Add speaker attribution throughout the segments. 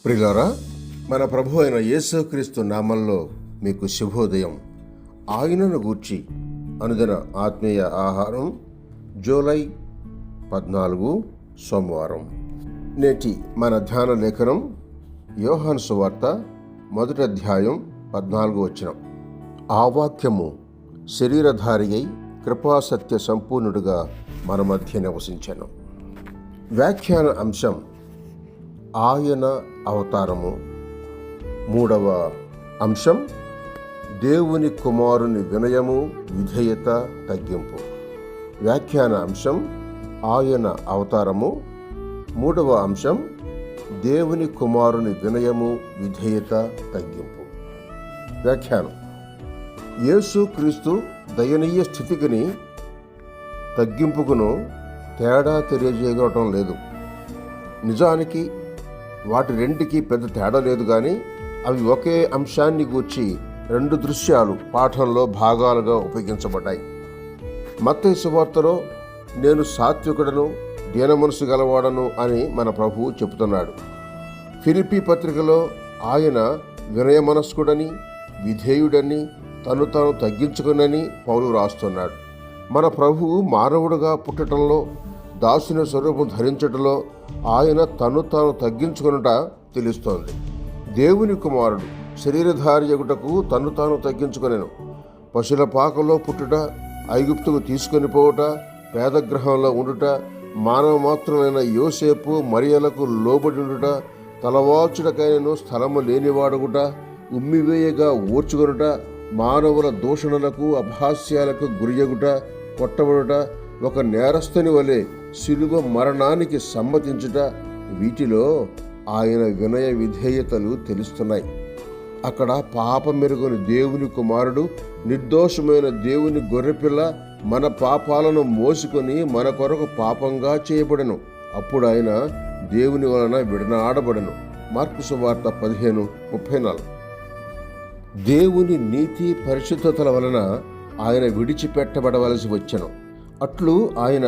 Speaker 1: ప్రియులారా, మన ప్రభు అయిన యేసుక్రీస్తు నామంలో మీకు శుభోదయం. ఆయనను గూర్చి అనుదిన ఆత్మీయ ఆహారం, జూలై 14 సోమవారం. నేటి మన ధ్యాన లేఖనం యోహాను సువార్త 1వ అధ్యాయం 14వ వచనం. ఆ వాక్యము శరీరధారి అయి కృపాసత్య సంపూర్ణుడుగా మన మధ్య నివసించెను. వ్యాఖ్యాన అంశం ఆయన అవతారము. 3వ అంశం దేవుని కుమారుని వినయము, విధేయత, తగ్గింపు. వ్యాఖ్యాన అంశం ఆయన అవతారము. 3వ అంశం దేవుని కుమారుని వినయము, విధేయత, తగ్గింపు. వ్యాఖ్యానం: యేసు క్రీస్తు దయనీయ స్థితికిని తగ్గింపుకును తేడా తెలియజేయగలటం లేదు. నిజానికి వాటి రెంటికి పెద్ద తేడా లేదు, కానీ అవి ఒకే అంశాన్ని గూర్చి 2 దృశ్యాలు పాఠంలో భాగాలుగా ఉపయోగించబడ్డాయి. మత్తయి సువార్తలో నేను సాత్వికుడను, దీన మనసు గలవాడను అని మన ప్రభువు చెబుతున్నాడు. ఫిలిప్పీ పత్రికలో ఆయన వినయమనస్కుడని, విధేయుడని, తను తాను తగ్గించుకునని పౌలు రాస్తున్నాడు. మన ప్రభువు మానవుడుగా పుట్టడంలో, దాసుని స్వరూపం ధరించటంలో ఆయన తను తాను తగ్గించుకునుట తెలుస్తోంది. దేవుని కుమారుడు శరీరధారి అగుటకు తను తాను తగ్గించుకొనెను. పశుల పాకలో పుట్టుట, ఐగుప్తుకు తీసుకొని పోవుట, పేదగ్రహంలో ఉండుట, మానవ మాత్రులైన యోసేపు మరియలకు లోబడి ఉండుట, తలవాల్చుటకైనను స్థలము లేనివాడుగుట, ఉమ్మివేయగా ఓర్చుకొనుట, మానవుల దూషణలకు అపహాస్యాలకు గురియగుట, కొట్టబడుట, ఒక నేరస్తుని వలె శిలువ మరణానికి సమ్మతించుట, వీటిలో ఆయన వినయ విధేయతలు తెలుస్తున్నాయి. అక్కడ పాపమెరుగని దేవుని కుమారుడు, నిర్దోషమైన దేవుని గొర్రెపిల్ల మన పాపాలను మోసుకొని మన కొరకు పాపంగా చేయబడెను. అప్పుడు ఆయన దేవుని వలన విడనాడబడెను. మార్కు సువార్త 15:34. దేవుని నీతి పరిశుద్ధతల వలన ఆయన విడిచిపెట్టబడవలసి వచ్చెను. అట్లు ఆయన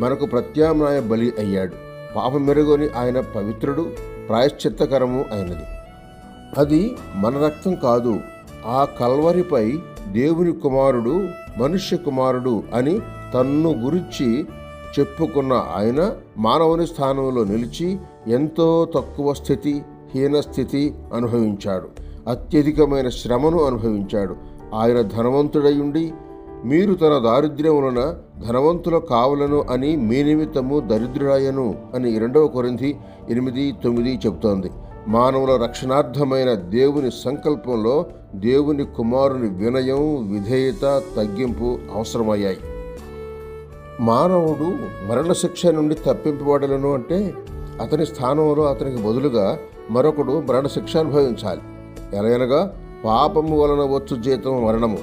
Speaker 1: మనకు ప్రత్యామ్నాయ బలి అయ్యాడు. పాపమెరుగని ఆయన పవిత్రుడు, ప్రాయశ్చిత్తకరము అయినది. అది మన రక్తం కాదు. ఆ కల్వరిపై దేవుని కుమారుడు, మనుష్య కుమారుడు అని తన్ను గురించి చెప్పుకున్న ఆయన మానవుని స్థానంలో నిలిచి ఎంతో తక్కువ స్థితి, హీనస్థితి అనుభవించాడు. అత్యధికమైన శ్రమను అనుభవించాడు. ఆయన ధనవంతుడై ఉండి మీరు తన దారిద్ర్యం వలన ధనవంతుల కావలను అని మీ నిమిత్తము దరిద్రుడాయను అని 2 కొరింథీ 8:9 చెబుతోంది. మానవుల రక్షణార్థమైన దేవుని సంకల్పంలో దేవుని కుమారుని వినయం, విధేయత, తగ్గింపు అవసరమయ్యాయి. మానవుడు మరణశిక్ష నుండి తప్పింపబడలను అంటే అతని స్థానంలో అతనికి బదులుగా మరొకడు మరణశిక్ష అనుభవించాలి. ఎలాగనగా పాపము వలన వచ్చు జీతం మరణము,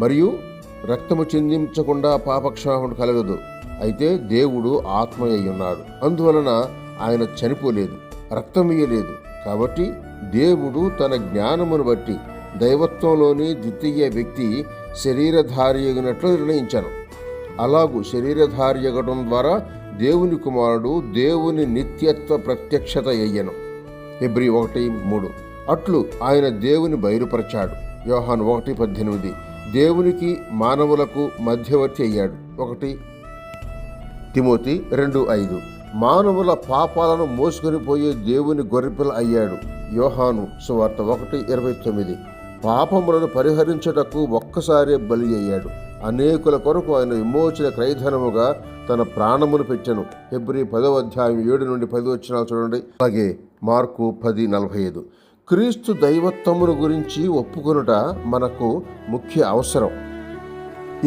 Speaker 1: మరియు రక్తము చిందించకుండా పాపక్షమాపణ కలగదు. అయితే దేవుడు ఆత్మ అయ్యున్నాడు. అందువలన ఆయన చనిపోలేదు, రక్తమియ్యలేదు. కాబట్టి దేవుడు తన జ్ఞానమును బట్టి దైవత్వంలోని ద్వితీయ వ్యక్తి శరీరధారి అగినట్లు నిర్ణయించాను. అలాగూ శరీరధారి అగడం ద్వారా దేవుని కుమారుడు దేవుని నిత్యత్వ ప్రత్యక్షత అయ్యను. హెబ్రీ 1:3. అట్లు ఆయన దేవుని బయలుపరచాడు. యోహాను 1:18. దేవునికి మానవులకు మధ్యవర్తి అయ్యాడు. 1 తిమోతి 2:5. మానవుల పాపాలను మోసుకొని పోయే దేవుని గొర్రెపిల్ల అయ్యాడు. యోహాను సువార్త 1:29. పాపములను పరిహరించుటకు ఒక్కసారే బలి అయ్యాడు. అనేకుల కొరకు ఆయన విమోచన క్రయధనముగా తన ప్రాణమును పెట్టెను. హెబ్రీ 10వ అధ్యాయం 7-10 వచనాలు చూడండి. అలాగే మార్కు 10:45. క్రీస్తు దైవత్వమును గురించి ఒప్పుకొనుట మనకు ముఖ్య అవసరం.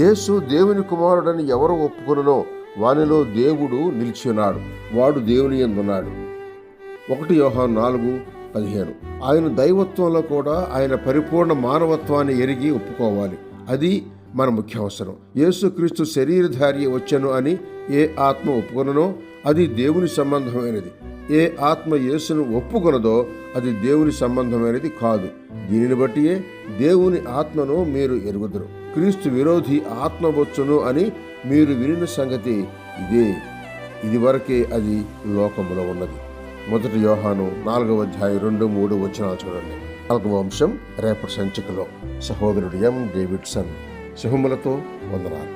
Speaker 1: యేసు దేవుని కుమారుడని ఎవరు ఒప్పుకొనునో వానిలో దేవుడు నిలిచి ఉన్నాడు, వాడు దేవుని యందున్నాడు. 1 యోహాను 4:15. ఆయన దైవత్వంలో కూడా ఆయన పరిపూర్ణ మానవత్వాన్ని ఎరిగి ఒప్పుకోవాలి. అది మన ముఖ్య అవసరం. యేసుక్రీస్తు శరీరధారి వచ్చెను అని ఏ ఆత్మ ఒప్పుకొనునో అది దేవుని సంబంధమైనది. ఏ ఆత్మ యేసును ఒప్పుకొనదో అది దేవుని సంబంధమైనది కాదు. దీనిని బట్టియే దేవుని ఆత్మను మీరు ఎరుగుదురు. క్రీస్తు విరోధి ఆత్మ వచ్చును అని మీరు వినిన సంగతి ఇదే. ఇది వరకే అది లోకములో ఉన్నది. మొదటి యోహాను 4వ అధ్యాయం 2-3 వచనాలు చూడండి. 4వ అంశం రేపటి సంచికలో. సహోదరుడు ఎం. డేవిడ్సన్. శుభములతో వందనాలు.